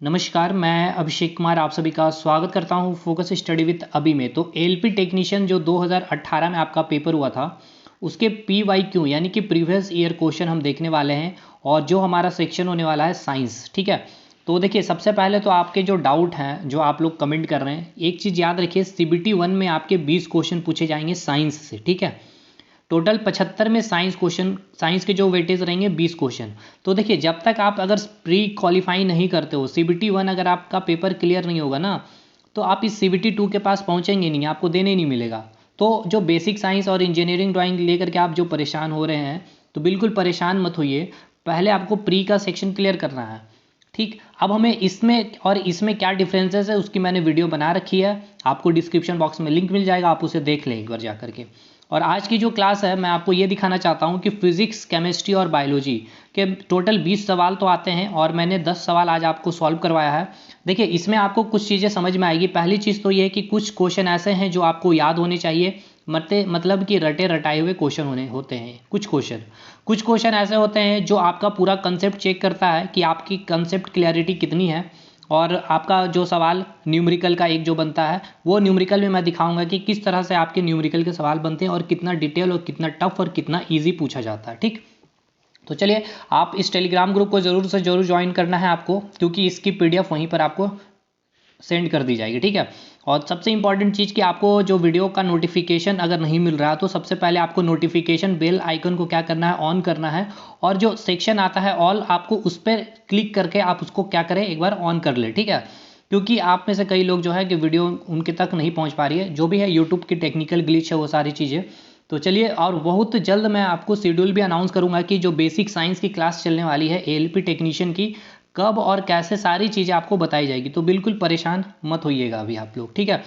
नमस्कार, मैं अभिषेक कुमार आप सभी का स्वागत करता हूं फोकस स्टडी विद अभी में। तो एलपी टेक्नीशियन जो 2018 में आपका पेपर हुआ था, उसके पीवाईक्यू यानी कि प्रीवियस ईयर क्वेश्चन हम देखने वाले हैं। और जो हमारा सेक्शन होने वाला है साइंस, ठीक है। तो देखिए, सबसे पहले तो आपके जो डाउट हैं, जो आप लोग कमेंट कर रहे हैं, एक चीज़ याद रखिए, सीबीटी 1 में आपके 20 क्वेश्चन पूछे जाएंगे साइंस से, ठीक है। टोटल 75 में साइंस क्वेश्चन, साइंस के जो वेटेज रहेंगे 20 क्वेश्चन। तो देखिए, जब तक आप अगर प्री क्वालिफाई नहीं करते हो, सीबीटी 1 अगर आपका पेपर क्लियर नहीं होगा ना, तो आप इस सीबीटी 2 के पास पहुंचेंगे नहीं, आपको देने नहीं मिलेगा। तो जो बेसिक साइंस और इंजीनियरिंग ड्राइंग लेकर के आप जो परेशान हो रहे हैं, तो बिल्कुल परेशान मत होइए। पहले आपको प्री का सेक्शन क्लियर करना है, ठीक। अब हमें इसमें और इसमें क्या डिफरेंसेस है, उसकी मैंने वीडियो बना रखी है, आपको डिस्क्रिप्शन बॉक्स में लिंक मिल जाएगा, आप उसे देख लें एक बार जा करके। और आज की जो क्लास है, मैं आपको ये दिखाना चाहता हूँ कि फिजिक्स, केमिस्ट्री और बायोलॉजी के टोटल 20 सवाल तो आते हैं, और मैंने 10 सवाल आज आपको सॉल्व करवाया है। देखिए, इसमें आपको कुछ चीज़ें समझ में आएगी। पहली चीज़ तो ये है कि कुछ क्वेश्चन ऐसे हैं जो आपको याद होने चाहिए, मतलब कि रटे रटाए हुए क्वेश्चन होते हैं। कुछ क्वेश्चन ऐसे होते हैं जो आपका पूरा कंसेप्ट चेक करता है कि आपकी कंसेप्ट क्लैरिटी कितनी है। और आपका जो सवाल न्यूमेरिकल का एक जो बनता है, वो न्यूमेरिकल में मैं दिखाऊंगा कि किस तरह से आपके न्यूमेरिकल के सवाल बनते हैं, और कितना डिटेल और कितना टफ और कितना ईजी पूछा जाता है, ठीक। तो चलिए, आप इस टेलीग्राम ग्रुप को ज़रूर से ज़रूर ज्वाइन करना है आपको, क्योंकि इसकी पीडीएफ वहीं पर आपको सेंड कर दी जाएगी, ठीक है। और सबसे इंपॉर्टेंट चीज़ कि आपको जो वीडियो का नोटिफिकेशन अगर नहीं मिल रहा, तो सबसे पहले आपको नोटिफिकेशन बेल आइकन को क्या करना है, ऑन करना है। और जो सेक्शन आता है ऑल, आपको उस पर क्लिक करके आप उसको क्या करें, एक बार ऑन कर ले, ठीक है। क्योंकि आप में से कई लोग जो है कि वीडियो उनके तक नहीं पहुंच पा रही है, जो भी है यूट्यूब की टेक्निकल ग्लिच है वो सारी चीज़ें। तो चलिए, और बहुत जल्द मैं आपको शेड्यूल भी अनाउंस करूंगा कि जो बेसिक साइंस की क्लास चलने वाली है एएलपी टेक्नीशियन की, कब और कैसे सारी चीज़ें आपको बताई जाएगी। तो बिल्कुल परेशान मत होइएगा अभी आप लोग, ठीक है।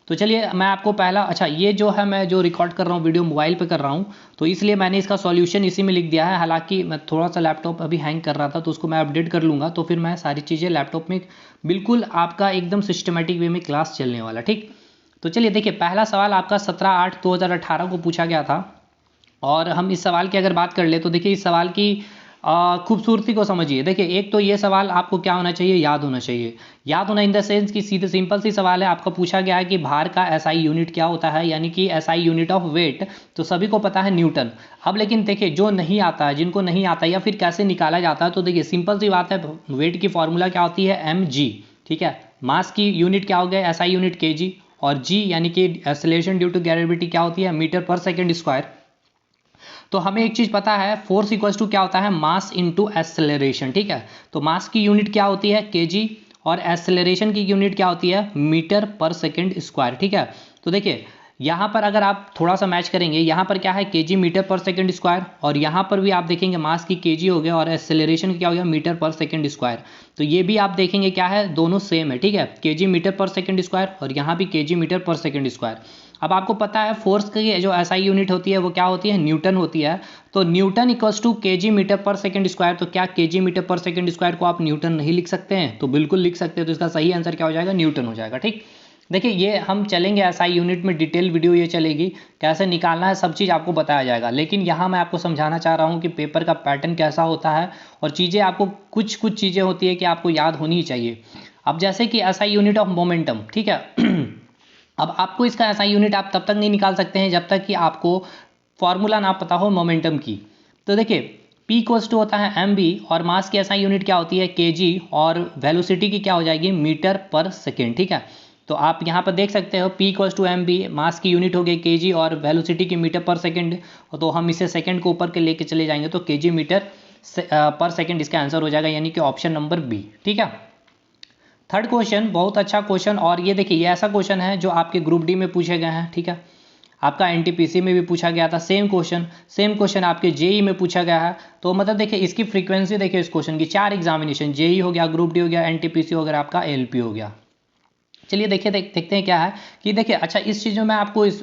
तो चलिए, मैं आपको पहला, अच्छा, ये जो है मैं जो रिकॉर्ड कर रहा हूँ वीडियो मोबाइल पे कर रहा हूँ, तो इसलिए मैंने इसका सॉल्यूशन इसी में लिख दिया है। हालांकि मैं थोड़ा सा लैपटॉप अभी हैंग कर रहा था, तो उसको मैं अपडेट कर लूँगा, तो फिर मैं सारी चीज़ें लैपटॉप में बिल्कुल आपका एकदम सिस्टमेटिक वे में क्लास चलने वाला, ठीक। तो चलिए देखिए, पहला सवाल आपका 17/8/2018 को पूछा गया था। और हम इस सवाल की अगर बात कर ले, तो देखिए, इस सवाल की खूबसूरती को समझिए। देखिए, एक तो ये सवाल आपको क्या होना चाहिए, याद होना चाहिए। याद होना इन द सेंस कि सीधे सिंपल सी सवाल है, आपका पूछा गया है कि भार का एसआई यूनिट क्या होता है, यानी कि एसआई यूनिट ऑफ वेट, तो सभी को पता है न्यूटन। अब लेकिन देखिए, जो नहीं आता है, जिनको नहीं आता या फिर कैसे निकाला जाता है, तो देखिए सिंपल सी बात है, वेट की फॉर्मूला क्या होती है, mg, ठीक है। मास की यूनिट क्या हो गया, एसआई यूनिट kg, और g यानी कि एक्सेलरेशन ड्यू टू ग्रेविटी क्या होती है, मीटर पर सेकेंड स्क्वायर। तो हमें एक चीज पता है, फोर्स इक्वल्स टू क्या होता है, मास इनटू एक्सेलरेशन, ठीक है। तो मास की यूनिट क्या होती है, केजी, और एक्सेलरेशन की यूनिट क्या होती है, मीटर पर सेकंड स्क्वायर, ठीक है। तो देखिए, यहाँ पर अगर आप थोड़ा सा मैच करेंगे, यहाँ पर क्या है, KG metre per second square, और यहाँ पर भी आप देखेंगे मास की केजी हो गया, और एक्सेलरेशन क्या हो गया, मीटर पर सेकंड स्क्वायर। तो ये भी आप देखेंगे क्या है, दोनों सेम है, ठीक है। KG metre per second square, और यहाँ भी KG metre per second square. अब आपको पता है फोर्स की जो एसआई यूनिट होती है वो क्या होती है, न्यूटन होती है। तो newton equals to kg metre per second square. तो क्या kg metre per second square को आप न्यूटन नहीं लिख सकते हैं, तो बिल्कुल लिख सकते हैं। तो इसका सही आंसर क्या हो जाएगा, न्यूटन हो जाएगा, ठीक। देखिए, ये हम चलेंगे एसआई यूनिट में, डिटेल वीडियो ये चलेगी, कैसे निकालना है सब चीज़ आपको बताया जाएगा। लेकिन यहाँ मैं आपको समझाना चाह रहा हूँ कि पेपर का पैटर्न कैसा होता है, और चीज़ें आपको कुछ कुछ चीज़ें होती है कि आपको याद होनी ही चाहिए। अब जैसे कि एसआई यूनिट ऑफ मोमेंटम, ठीक है। अब आपको इसका ऐसा यूनिट आप तब तक नहीं निकाल सकते हैं जब तक कि आपको फॉर्मूला ना पता हो मोमेंटम की। तो देखिए, P इक्वल्स टू होता है mv, और मास की ऐसा यूनिट क्या होती है, kg, और वेलोसिटी की क्या हो जाएगी, मीटर पर सेकेंड, ठीक है। तो आप यहाँ पर देख सकते हो P इक्वल्स टू mv, मास की यूनिट हो गई kg, और वेलोसिटी की मीटर पर सेकेंड। तो हम इसे सेकेंड को ऊपर के लेके चले जाएंगे, तो kg मीटर पर सेकेंड इसका आंसर हो जाएगा, यानी कि ऑप्शन नंबर बी, ठीक है। थर्ड क्वेश्चन बहुत अच्छा क्वेश्चन, और ये देखिए, ये ऐसा क्वेश्चन है जो आपके ग्रुप डी में पूछे गए हैं, ठीक है। आपका एनटीपीसी में भी पूछा गया था, सेम क्वेश्चन आपके जेई में पूछा गया है। तो मतलब देखिए, इसकी फ्रीक्वेंसी देखिए, इस क्वेश्चन की 4 एग्जामिनेशन, जेई हो गया, ग्रुप डी हो गया, एनटीपीसी हो गया, आपका एलपी हो गया। चलिए देखिए, देखते हैं क्या है कि देखिए, अच्छा, इस चीज़ में मैं आपको इस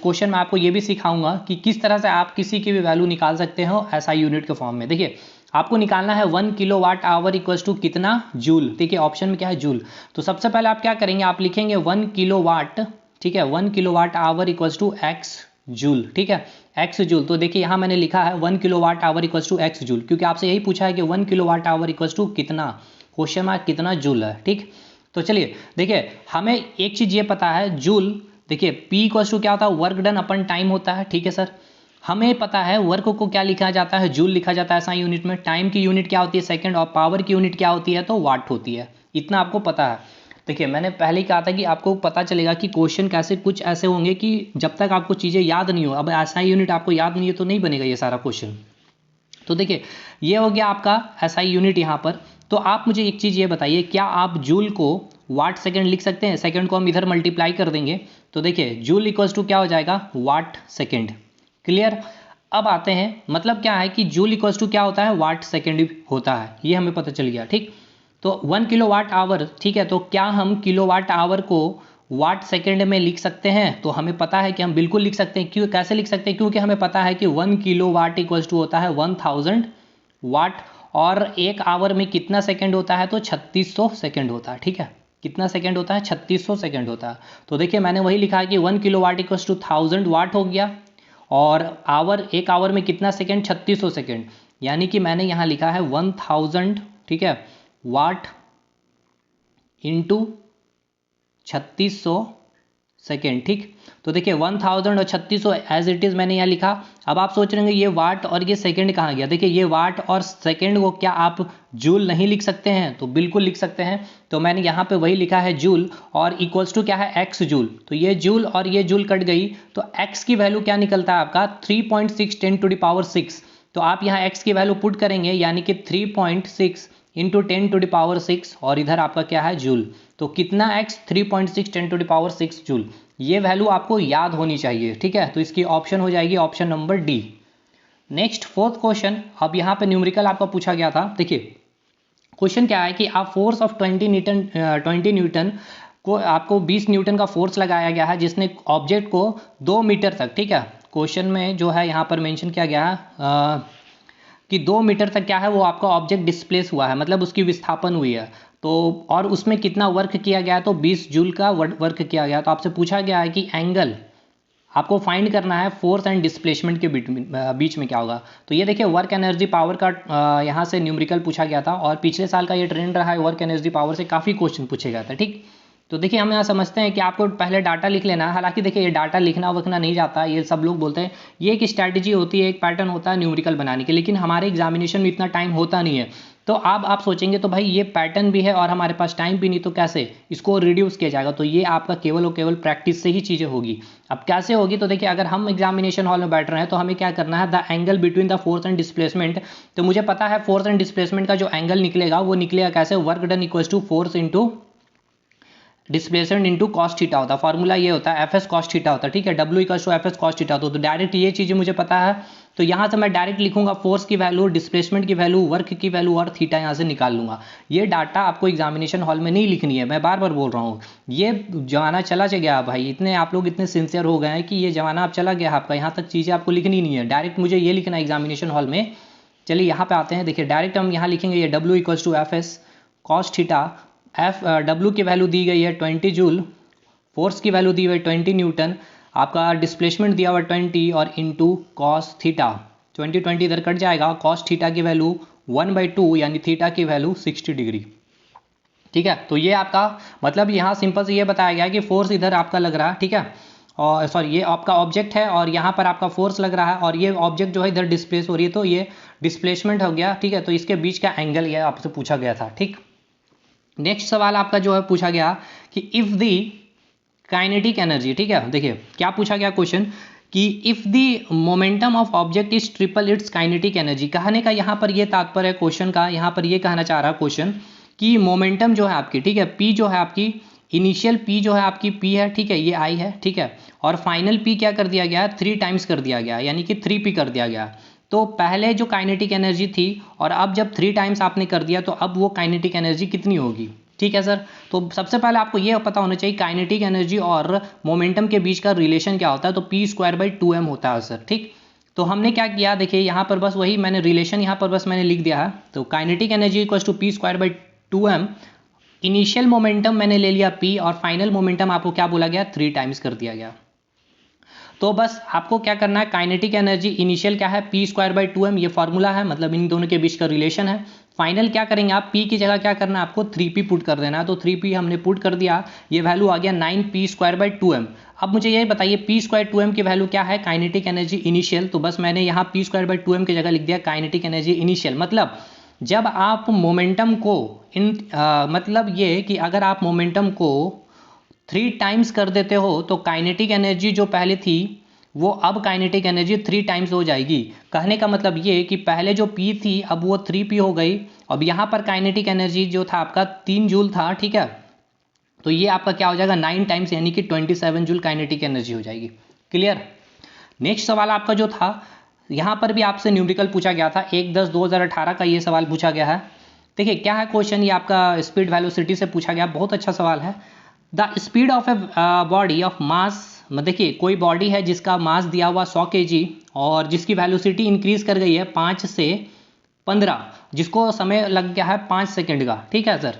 क्वेश्चन में आपको ये भी सिखाऊंगा कि किस तरह से आप किसी की भी वैल्यू निकाल सकते हो ऐसा यूनिट के फॉर्म में। देखिए, आपको निकालना है 1 किलोवाट आवर इक्वल्स टू कितना, जूल। देखिए, ऑप्शन में क्या है, जूल। तो सबसे पहले आप क्या करेंगे, आप लिखेंगे 1 किलोवाट, ठीक है, 1 kilowatt hour equals to X joule, ठीक है, एक्स जूल। तो देखिए, यहाँ मैंने लिखा है 1 kilowatt hour equals to X joule, क्योंकि आपसे यही पूछा है कि 1 किलोवाट आवर इक्वल्स टू कितना। क्वेश्चन मार्क कितना जूल है, ठीक। तो चलिए देखिए, हमें एक चीज़ ये पता है, जूल देखिए पी इक्वल टू क्या होता है, वर्क डन अपन टाइम होता है, ठीक है सर। हमें पता है वर्क को क्या लिखा जाता है, जूल लिखा जाता है ऐसा यूनिट में। टाइम की यूनिट क्या होती है, सेकंड, और पावर की यूनिट क्या होती है, तो वाट होती है। इतना आपको पता है। देखिए मैंने पहले ही कहा था कि आपको पता चलेगा कि क्वेश्चन कैसे कुछ ऐसे होंगे कि जब तक आपको चीज़ें याद नहीं हो, अब एसआई यूनिट आपको याद नहीं है तो नहीं बनेगा ये सारा क्वेश्चन। तो देखिए ये हो गया आपका एसआई यूनिट यहाँ पर। तो आप मुझे एक चीज़ ये बताइए, क्या आप जूल को वाट सेकंड लिख सकते हैं? सेकंड को हम इधर मल्टीप्लाई कर देंगे तो देखिए जूल इक्वल्स टू क्या हो जाएगा, वाट सेकंड। क्लियर। अब आते हैं, मतलब क्या है कि जूल इक्वल्स टू क्या होता है, वाट सेकंड होता है, ये हमें पता चल गया, ठीक। तो 1 किलोवाट आवर, ठीक है। तो क्या हम किलोवाट आवर को वाट सेकंड में लिख सकते हैं? तो हमें पता है कि हम बिल्कुल लिख सकते हैं। क्यों, कैसे लिख सकते हैं? क्योंकि हमें पता है कि 1 किलोवाट इक्वल्स टू होता है 1000 वाट, और एक आवर में कितना सेकंड होता है, तो 3600 सेकंड होता है, ठीक है। कितना सेकंड होता है, 3600 सेकंड होता है। तो देखिए मैंने वही लिखा है कि 1 किलोवाट इक्वल्स टू 1000 वाट हो गया, और आवर, एक आवर में कितना सेकंड, 3600 सेकंड, यानी कि मैंने यहाँ लिखा है 1000, ठीक है, वाट इंटू 3600 सेकेंड, ठीक। तो देखिए 1000 और 3600 एज इट इज़ मैंने यहाँ लिखा। अब आप सोच रहे होंगे ये वाट और ये सेकंड कहाँ गया। देखिए ये वाट और सेकंड को क्या आप जूल नहीं लिख सकते हैं? तो बिल्कुल लिख सकते हैं। तो मैंने यहाँ पे वही लिखा है जूल, और इक्वल्स टू क्या है, एक्स जूल। तो ये जूल और ये जूल कट गई, तो एक्स की वैल्यू क्या निकलता है आपका, 3.6 10⁶। तो आप यहाँ एक्स की वैल्यू पुट करेंगे, यानी कि 3.6 इंटू 10⁶, और इधर आपका क्या है, जूल। तो कितना एक्स, 3.6 10⁶ जूल। ये वैल्यू आपको याद होनी चाहिए, ठीक है। तो इसकी ऑप्शन हो जाएगी option number D. Next fourth question, अब यहाँ पे न्यूमेरिकल आपका पूछा गया था। देखिए क्वेश्चन क्या है कि आप फोर्स ऑफ 20 न्यूटन को, आपको 20 न्यूटन का फोर्स लगाया गया है, जिसने ऑब्जेक्ट को 2 मीटर तक, ठीक है। क्वेश्चन में जो है यहाँ पर मेंशन किया गया है कि 2 मीटर तक क्या है वो आपका ऑब्जेक्ट डिस्प्लेस हुआ है, मतलब उसकी विस्थापन हुई है। तो और उसमें कितना वर्क किया गया है, तो 20 जूल का वर्क किया गया। तो आपसे पूछा गया है कि एंगल आपको फाइंड करना है फोर्स एंड डिस्प्लेसमेंट के बीच में क्या होगा। तो ये देखिए वर्क एनर्जी पावर का यहाँ से न्यूमेरिकल पूछा गया था, और पिछले साल का ये ट्रेंड रहा है, वर्क एनर्जी पावर से काफ़ी क्वेश्चन पूछे गए थे, ठीक। तो देखिए हम यहाँ समझते हैं कि आपको पहले डाटा लिख लेना है। हालांकि देखिए ये डाटा लिखना वखना नहीं जाता, ये सब लोग बोलते हैं ये एक स्ट्रैटेजी होती है, एक पैटर्न होता है न्यूमेरिकल बनाने की, लेकिन हमारे एग्जामिनेशन में इतना टाइम होता नहीं है। तो अब आप सोचेंगे तो भाई ये पैटर्न भी है और हमारे पास टाइम भी नहीं, तो कैसे इसको रिड्यूस किया जाएगा। तो ये आपका केवल और केवल प्रैक्टिस से ही चीज़ें होगी। अब कैसे होगी, तो देखिए अगर हम एग्जामिनेशन हॉल में बैठ रहे हैं तो हमें क्या करना है, the angle between the force and displacement. तो मुझे पता है फोर्स एंड डिस्प्लेसमेंट का जो एंगल निकलेगा वो निकलेगा कैसे, work done equals to force into displacement into cos theta होता है। फॉर्मूला ये होता है, एफ एस कॉस थीटा होता है, ठीक है। W equals to F S cos theta होता है। तो डायरेक्ट ये चीज़ें मुझे पता है, तो यहाँ से मैं डायरेक्ट लिखूंगा फोर्स की वैल्यू, डिस्प्लेसमेंट की वैल्यू, वर्क की वैल्यू और थीटा यहाँ से निकाल लूंगा। ये डाटा आपको एग्जामिनेशन हॉल में नहीं लिखनी है, मैं बार बार बोल रहा हूँ। ये जमाना चला गया भाई, इतने आप लोग इतने सिंसियर हो गए हैं कि ये जमाना अब चला गया आपका, यहाँ तक चीज़ें आपको लिखनी नहीं है, डायरेक्ट मुझे ये लिखना है एग्जामिनेशन हॉल में। चलिए यहाँ पे आते हैं, देखिए डायरेक्ट हम यहाँ लिखेंगे ये W equals to F S cos theta. F W की वैल्यू दी गई है 20 जूल, फोर्स की वैल्यू दी हुई है 20 न्यूटन, आपका डिस्प्लेसमेंट दिया हुआ 20 और इंटू कॉस थीटा। 20 इधर कट जाएगा, कॉस थीटा की वैल्यू 1/2 यानी थीटा की वैल्यू 60 डिग्री, ठीक है। तो ये आपका मतलब यहाँ सिंपल से ये बताया गया है कि फोर्स इधर आपका लग रहा है, ठीक है, और सॉरी ये आपका ऑब्जेक्ट है और यहाँ पर आपका फोर्स लग रहा है, और ये ऑब्जेक्ट जो है इधर डिस्प्लेस हो रही है, तो ये डिस्प्लेसमेंट हो गया, ठीक है। तो इसके बीच का एंगल ये आपसे पूछा गया था, ठीक। नेक्स्ट सवाल आपका जो है पूछा गया कि इफ दी काइनेटिक एनर्जी, ठीक है। देखिए क्या पूछा गया क्वेश्चन कि if the momentum of object is triple it's kinetic energy. कहने का यहाँ पर ये तात्पर्य है क्वेश्चन का, यहाँ पर ये कहना चाह रहा है क्वेश्चन कि मोमेंटम जो है आपकी, ठीक है, पी जो है आपकी इनिशियल पी जो है आपकी पी है, ठीक है, ये आई है, ठीक है, और फाइनल पी क्या कर दिया गया है, 3 टाइम्स कर दिया गया, यानी कि 3p कर दिया गया। तो पहले जो काइनेटिक एनर्जी थी और अब जब 3 टाइम्स आपने कर दिया, तो अब वो काइनेटिक एनर्जी कितनी होगी, ठीक है सर। तो सबसे पहले आपको ये पता होना चाहिए काइनेटिक एनर्जी और मोमेंटम के बीच का रिलेशन क्या होता है, तो p²/2m होता है सर, ठीक। तो हमने क्या किया, देखिए यहाँ पर बस वही मैंने रिलेशन यहाँ पर बस मैंने लिख दिया है। तो kinetic energy equals to p²/2m, initial momentum मैंने ले लिया p और फाइनल मोमेंटम आपको क्या बोला गया, 3 टाइम्स कर दिया गया। तो बस आपको क्या करना है, काइनेटिक एनर्जी इनिशियल क्या है, p²/2m, ये फॉर्मूला है, मतलब इन दोनों के बीच का रिलेशन है। फाइनल क्या करेंगे आप, P की जगह क्या करना है आपको 3P पुट कर देना है। तो 3P हमने पुट कर दिया, ये वैल्यू आ गया 9P² 2m। अब मुझे ये बताइए P² 2m की वैल्यू क्या है, काइनेटिक एनर्जी इनिशियल। तो बस मैंने यहाँ P² 2m की जगह लिख दिया काइनेटिक एनर्जी इनिशियल। मतलब जब आप मोमेंटम को मतलब ये कि अगर आप मोमेंटम को 3 टाइम्स कर देते हो तो काइनेटिक एनर्जी जो पहले थी वो अब काइनेटिक एनर्जी 3 टाइम्स हो जाएगी। कहने का मतलब ये कि पहले जो P थी अब वो 3P हो गई। अब यहाँ पर काइनेटिक एनर्जी जो था आपका 3 जूल था, ठीक है, तो ये आपका क्या हो जाएगा 9 टाइम्स यानी कि 27 जूल काइनेटिक एनर्जी हो जाएगी। क्लियर। नेक्स्ट सवाल आपका जो था, यहाँ पर भी आपसे न्यूमेरिकल पूछा गया था, 1/10/2018 का ये सवाल पूछा गया है। देखिए क्या है क्वेश्चन, ये आपका स्पीड वेलोसिटी से पूछा गया, बहुत अच्छा सवाल है। The speed of a body of mass, देखिए कोई बॉडी है जिसका मास दिया हुआ 100 kg और जिसकी वेलोसिटी इंक्रीज कर गई है 5 से 15, जिसको समय लग गया है 5 सेकेंड का, ठीक है सर।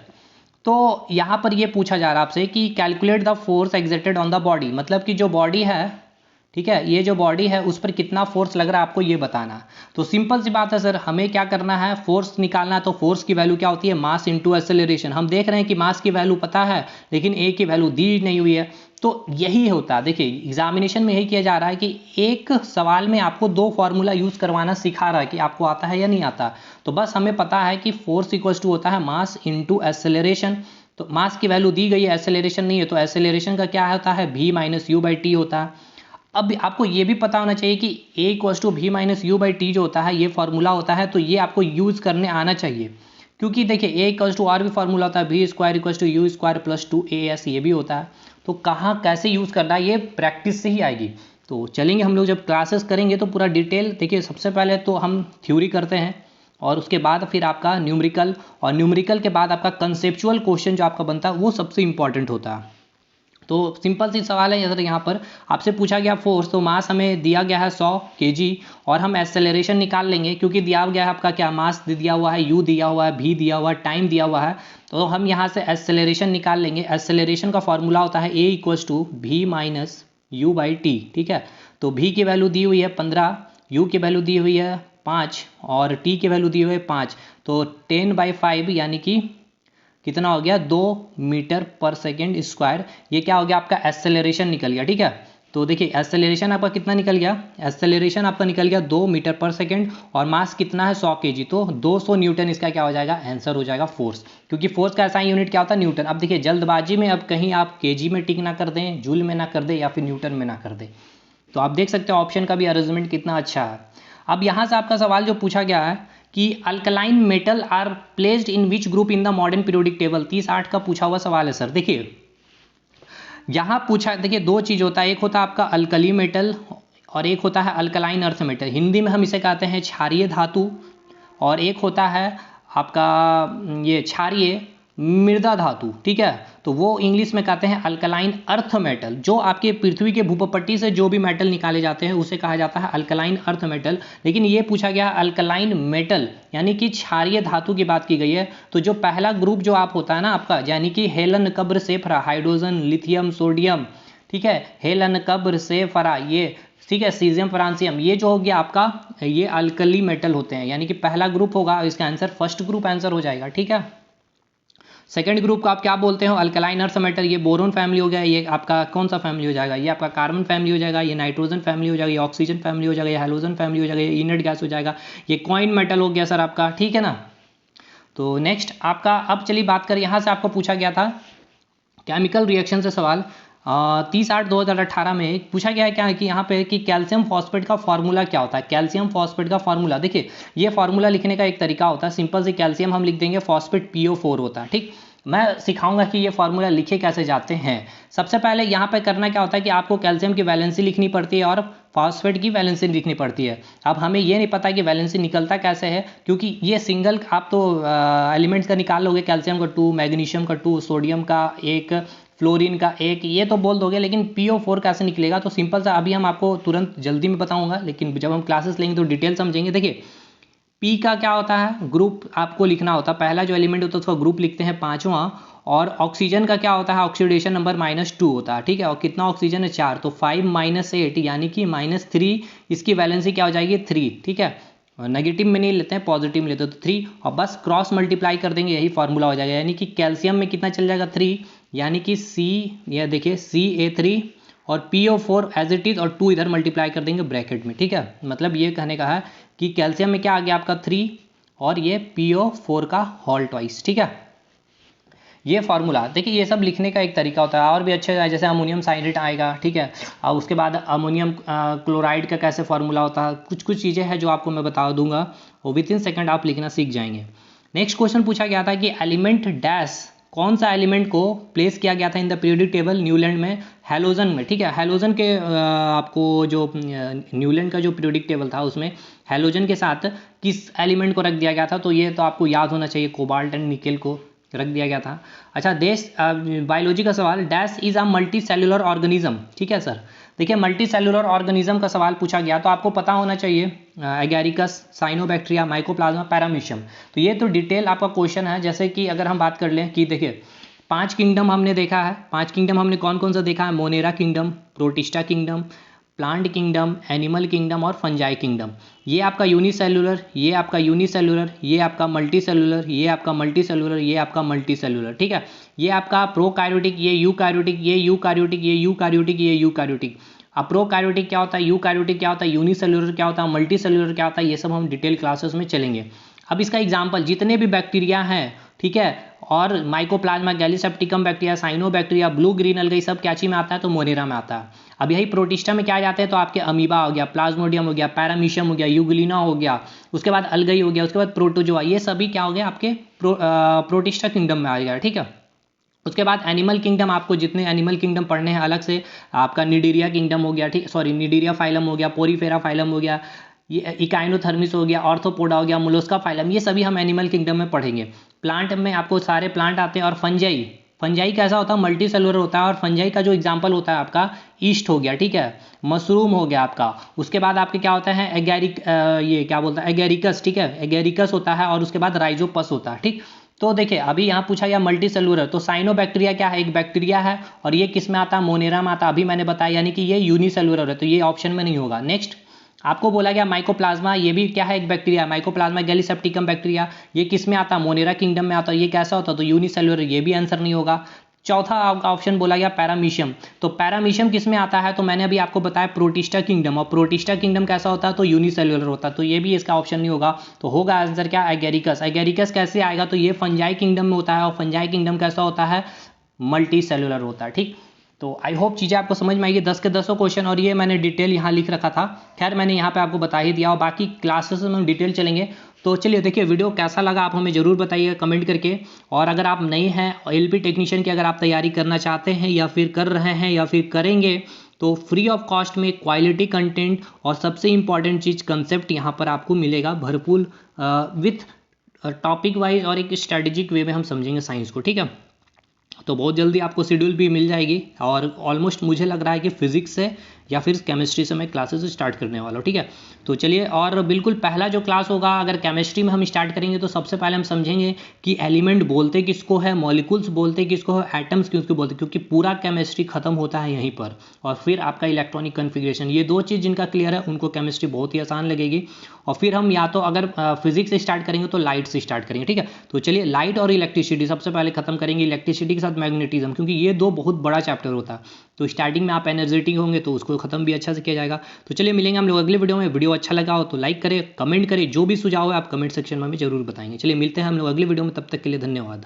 तो यहाँ पर ये पूछा जा रहा है आपसे कि calculate the force exerted on the body, मतलब कि जो बॉडी है, ठीक है, ये जो बॉडी है उस पर कितना फोर्स लग रहा है आपको ये बताना। तो सिंपल सी बात है सर, हमें क्या करना है, फोर्स निकालना है। तो फोर्स की वैल्यू क्या होती है, मास इंटू एक्सेलरेशन। हम देख रहे हैं कि मास की वैल्यू पता है लेकिन ए की वैल्यू दी नहीं हुई है। तो यही होता है, देखिए एग्जामिनेशन में यही किया जा रहा है कि एक सवाल में आपको 2 फार्मूला यूज करवाना सिखा रहा है कि आपको आता है या नहीं आता। तो बस हमें पता है कि फोर्स इक्वल टू होता है मास इंटू एक्सेलरेशन। तो मास की वैल्यू दी गई है, एक्सेलरेशन नहीं है, तो एक्सेलरेशन का क्या होता है, v-u/t होता है। अब आपको ये भी पता होना चाहिए कि a = v-u/t जो होता है ये फार्मूला होता है, तो ये आपको यूज़ करने आना चाहिए। क्योंकि देखिए a = r भी फार्मूला होता है, v² = u² + 2as ये भी होता है। तो कहाँ कैसे यूज़ करना है ये प्रैक्टिस से ही आएगी। तो चलेंगे हम लोग जब क्लासेस करेंगे तो पूरा डिटेल, देखिए सबसे पहले तो हम थ्योरी करते हैं और उसके बाद फिर आपका न्यूमेरिकल, और न्यूमेरिकल के बाद आपका कंसेप्चुअल क्वेश्चन जो आपका बनता है वो सबसे इंपॉर्टेंट होता है। तो सिंपल सी सवाल है, अगर यहाँ पर आपसे पूछा गया फोर्स, तो मास हमें दिया गया है 100 kg और हम एक्सेलरेशन निकाल लेंगे क्योंकि दिया गया है आपका क्या, मास दिया हुआ है, u दिया हुआ है, v दिया हुआ है, टाइम दिया हुआ है। तो हम यहाँ से एक्सेलरेशन निकाल लेंगे। एक्सेलरेशन का फॉर्मूला होता है a = v-u/t, ठीक है। तो v की वैल्यू दी हुई है 15, u की वैल्यू दी हुई है 5 और t की वैल्यू दी हुई है 5। तो 10/5 यानी कि कितना हो गया, 2 मीटर पर सेकेंड स्क्वायर। ये क्या हो गया आपका एक्सेलरेशन निकल गया, ठीक है। तो देखिए एक्सेलरेशन आपका कितना निकल गया, एक्सेलरेशन आपका निकल गया 2 मीटर पर सेकेंड और मास कितना है 100 kg, तो 200 न्यूटन इसका क्या हो जाएगा, आंसर हो जाएगा फोर्स। क्योंकि फोर्स का ऐसा यूनिट क्या होता है, न्यूटन। अब देखिए जल्दबाजी में अब कहीं आप kg में टिक ना कर दें, जूल में ना कर दें या फिर न्यूटन में ना कर दें। तो आप देख सकते हो ऑप्शन का भी अरेंजमेंट कितना अच्छा है। अब यहाँ से आपका सवाल जो पूछा गया है कि alkaline metal are placed in which group in the modern periodic table, 30/8 का पूछा हुआ सवाल है सर। देखिए यहाँ पूछा, देखिए 2 चीज़ होता है, एक होता है आपका अल्कली मेटल और एक होता है अल्कलाइन अर्थ मेटल। हिंदी में हम इसे कहते हैं क्षारीय धातु, और एक होता है आपका ये क्षारीय मृदा धातु, ठीक है। तो वो इंग्लिश में कहते हैं अल्कलाइन अर्थ मेटल। जो आपके पृथ्वी के भूपट्टी से जो भी मेटल निकाले जाते हैं उसे कहा जाता है अल्कलाइन अर्थ मेटल। लेकिन ये पूछा गया अल्कलाइन मेटल यानी कि क्षारीय धातु की बात की गई है। तो जो पहला ग्रुप जो आप होता है ना आपका, यानी कि हेलन कब्र सेफरा, हाइड्रोजन, लिथियम, सोडियम, ठीक है, हेलन कब्र सेफरा, ये ठीक है, सीजियम, फ्रांसियम, ये जो हो गया आपका ये अल्कली मेटल होते हैं, यानी कि पहला ग्रुप होगा, इसका आंसर फर्स्ट ग्रुप आंसर हो जाएगा, ठीक है। सेकंड ग्रुप को आप क्या बोलते हो, अल्कलाइन अर्थ मेटल, ये बोरोन फैमिली हो गया, ये आपका कौन सा फैमिली हो जाएगा, ये आपका कार्बन फैमिली हो जाएगा, ये नाइट्रोजन फैमिली हो जाएगा, ये ऑक्सीजन फैमिली हो जाएगा, ये हैलोजन फैमिली हो जाएगा, ये इनर्ट गैस हो जाएगा, ये कॉइन मेटल हो गया सर आपका, ठीक है ना। तो नेक्स्ट आपका, अब चलिए बात करें, यहाँ से आपको पूछा गया था केमिकल रिएक्शन से सवाल 30/8/2018 में पूछा गया है क्या है कि यहाँ पे कि कैल्शियम फॉस्फेट का फार्मूला क्या होता है। कैल्शियम फॉस्फेट का फार्मूला, देखिए ये फार्मूला लिखने का एक तरीका होता है, सिंपल से कैल्शियम हम लिख देंगे, फॉस्फेट PO4 होता है, ठीक। मैं सिखाऊंगा कि ये फार्मूला लिखे कैसे जाते हैं। सबसे पहले यहाँ पे करना क्या होता है कि आपको कैल्शियम की वैलेंसी लिखनी पड़ती है और फॉस्फेट की वैलेंसी लिखनी पड़ती है। अब हमें ये नहीं पता कि वैलेंसी निकलता कैसे है, क्योंकि ये सिंगल आप तो एलिमेंट्स का निकाल लोगे, कैल्शियम का 2, मैग्नीशियम का 2, सोडियम का 1, फ्लोरीन का 1, ये तो बोल दोगे, लेकिन PO4 कैसे निकलेगा। तो सिंपल सा अभी हम आपको तुरंत जल्दी में बताऊंगा, लेकिन जब हम क्लासेस लेंगे तो डिटेल समझेंगे। देखिए P का क्या होता है, ग्रुप आपको लिखना होता है, पहला जो एलिमेंट होता है उसका ग्रुप लिखते हैं 5वां, और ऑक्सीजन का क्या होता है, ऑक्सीडेशन नंबर -2 होता है, ठीक है। और कितना ऑक्सीजन है 4, तो 5 - 8 यानी कि -3, इसकी वैलेंसी क्या हो जाएगी 3, ठीक है। नेगेटिव में नहीं लेते हैं, पॉजिटिव में लेते हैं, तो 3 और बस क्रॉस मल्टीप्लाई कर देंगे, यही फार्मूला हो जाएगा। यानी कि कैल्शियम में कितना चल जाएगा 3, यानी कि सी, यह देखिए CA3 और PO4 एज इट इज़ और 2 इधर मल्टीप्लाई कर देंगे ब्रैकेट में, ठीक है। मतलब ये कहने का है कि कैल्शियम में क्या आ गया आपका 3 और ये PO4 का होल ट्वाइस, ठीक है। ये फार्मूला देखिए, ये सब लिखने का एक तरीका होता है, और भी अच्छे जैसे अमोनियम साइनेट आएगा, ठीक है। और उसके बाद अमोनियम क्लोराइड का कैसे फार्मूला होता है, कुछ कुछ चीज़ें हैं जो आपको मैं बता दूंगा, और विद इन सेकंड आप लिखना सीख जाएंगे। नेक्स्ट क्वेश्चन पूछा गया था कि एलिमेंट डैश, कौन सा एलिमेंट को प्लेस किया गया था in the periodic table Newland में, हैलोजन में, ठीक है। हैलोजन के आपको जो न्यूलैंड का जो पीरियोडिक टेबल था उसमें हैलोजन के साथ किस एलिमेंट को रख दिया गया था, तो ये तो आपको याद होना चाहिए, कोबाल्ट एंड निकेल को रख दिया गया था। अच्छा, देश बायोलॉजी का सवाल, dash is a multi cellular organism, ठीक है सर। देखिए मल्टी सेल्यूलर ऑर्गेनिज्म का सवाल पूछा गया तो आपको पता होना चाहिए एगैरिकस, साइनोबैक्टीरिया, माइकोप्लाज्मा, पैरामीशियम। तो ये तो डिटेल आपका क्वेश्चन है। जैसे कि अगर हम बात कर लें कि देखिए 5 किंगडम हमने देखा है, 5 किंगडम हमने कौन कौन सा देखा है, Monera kingdom, protista kingdom, plant kingdom, animal kingdom और फंजाई किंगडम। ये आपका यूनिसेलुलर, ये आपका यूनिसेलुलर, ये आपका मल्टी सेलुलर, ये आपका मल्टी सेलुलर, ये आपका मल्टी सेलुलर, ठीक है। ये आपका प्रोकार्योटिक, ये यूकार्योटिक, ये यूकार्योटिक, ये यूकार्योटिक, ये यूकार्योटिक। अब प्रोकार्योटिक क्या होता है, यूकार्योटिक क्या होता है, यूनिसेलुलर क्या होता है, मल्टी सेलुलर क्या होता है, ये सब हम डिटेल क्लासेस में चलेंगे। अब इसका एग्जाम्पल, जितने भी बैक्टीरिया हैं, ठीक है, और mycoplasma, gallisepticum bacteria, cyanobacteria, blue green अलगी, सब क्या चीज में आता है, तो मोनेरा में आता है। अब यही प्रोटिस्टा में क्या जाते हैं, तो आपके अमीबा हो गया, प्लाज्मोडियम हो गया, पैरामीशियम हो गया, यूग्लिना हो गया, उसके बाद अलगई हो गया, उसके बाद प्रोटोजोआ, ये सभी क्या हो गया आपके प्रोटिस्टा किंगडम में आ गया, ठीक है। उसके बाद एनिमल किंगडम, आपको जितने एनिमल किंगडम पढ़ने हैं अलग से, आपका निडीरिया किंगडम हो गया, ठीक, सॉरी निडीरिया फाइलम हो गया, पोरीफेरा फाइलम हो गया, ये इकाइनोथर्मिस हो गया, ऑर्थोपोडा हो गया, मोलस्का फाइलम, ये सभी हम एनिमल किंगडम में पढ़ेंगे। प्लांट में आपको सारे प्लांट आते हैं। और फंजाई, फंजाई कैसा होता है, मल्टी सेलुलर होता है। और फंजाई का जो एग्जाम्पल होता है आपका ईस्ट हो गया, ठीक है, मशरूम हो गया आपका। उसके बाद आपके क्या होता है, एगैरिक, ये क्या बोलता है, एगैरिकस, ठीक है, एगैरिकस होता है। और उसके बाद राइजोपस होता है, ठीक। तो देखिए अभी यहाँ पूछा गया मल्टी सेलुलर, तो साइनोबैक्टीरिया क्या है, एक बैक्टीरिया है, और ये किस में आता है, मोनेरा में आता है, अभी मैंने बताया, यानी कि ये यूनिसेलुलर है, तो ये ऑप्शन में नहीं होगा। नेक्स्ट आपको बोला गया माइकोप्लाज्मा, ये भी क्या है, एक बैक्टीरिया, माइकोप्लाज्मा गैलीसेप्टिकम बैक्टीरिया, ये किस में आता है, मोनेरा किंगडम में आता है, ये कैसा होता है, तो यूनिसेलुलर, ये भी आंसर नहीं होगा। चौथा ऑप्शन बोला गया पैरामीशियम, तो पैरामीशियम किस में आता है, तो मैंने अभी आपको बताया प्रोटिस्टा किंगडम, और प्रोटिस्टा किंगडम कैसा होता है, तो यूनिसेलुलर होता है, तो ये भी इसका ऑप्शन नहीं होगा। तो होगा आंसर क्या, एगैरिकस। एगैरिकस कैसे आएगा, तो ये फंजाई किंगडम में होता है, और फंजाई किंगडम कैसा होता है, मल्टी सेलुलर होता है, ठीक। तो आई होप चीज़ें आपको समझ में आएगी, 10 के 10 क्वेश्चन, और ये मैंने डिटेल यहाँ लिख रखा था। खैर मैंने यहाँ पे आपको बता ही दिया, और बाकी क्लासेस में हम डिटेल चलेंगे। तो चलिए देखिए वीडियो कैसा लगा आप हमें ज़रूर बताइए कमेंट करके। और अगर आप नए हैं एलपी टेक्नीशियन की, अगर आप तैयारी करना चाहते हैं या फिर कर रहे हैं या फिर करेंगे, तो फ्री ऑफ कॉस्ट में क्वालिटी कंटेंट और सबसे इंपॉर्टेंट चीज़ कंसेप्ट यहाँ पर आपको मिलेगा भरपूर, विथ टॉपिक वाइज और एक स्ट्रेटेजिक वे में हम समझेंगे साइंस को, ठीक है। तो बहुत जल्दी आपको शेड्यूल भी मिल जाएगी, और ऑलमोस्ट मुझे लग रहा है कि फिजिक्स से या फिर केमिस्ट्री से मैं क्लासेस स्टार्ट करने वाला हूँ, ठीक है। तो चलिए, और बिल्कुल पहला जो क्लास होगा, अगर केमिस्ट्री में हम स्टार्ट करेंगे तो सबसे पहले हम समझेंगे कि एलिमेंट बोलते किसको है, मॉलिक्यूल्स बोलते किसको है, एटम्स किसको बोलते, क्योंकि पूरा केमिस्ट्री खत्म होता है यहीं पर। और फिर आपका इलेक्ट्रॉनिक कन्फिग्रेशन, ये दो चीज़ जिनका क्लियर है उनको केमिस्ट्री बहुत ही आसान लगेगी। और फिर हम या तो अगर फिजिक्स से स्टार्ट करेंगे तो लाइट से स्टार्ट करेंगे, ठीक है। तो चलिए लाइट और इलेक्ट्रिसिटी सबसे पहले खत्म करेंगे, इलेक्ट्रिसिटी के साथ मैग्नेटिज्म, क्योंकि ये दो बहुत बड़ा चैप्टर होता है। तो स्टार्टिंग में आप एनर्जेटिक होंगे तो उसको खत्म भी अच्छा से किया जाएगा। तो चलिए मिलेंगे हम लोग अगले वीडियो में। वीडियो अच्छा लगा हो तो लाइक करें, कमेंट करें, जो भी सुझाव है आप कमेंट सेक्शन में हमें जरूर बताएंगे। चलिए मिलते हैं हम लोग अगले वीडियो में, तब तक के लिए धन्यवाद।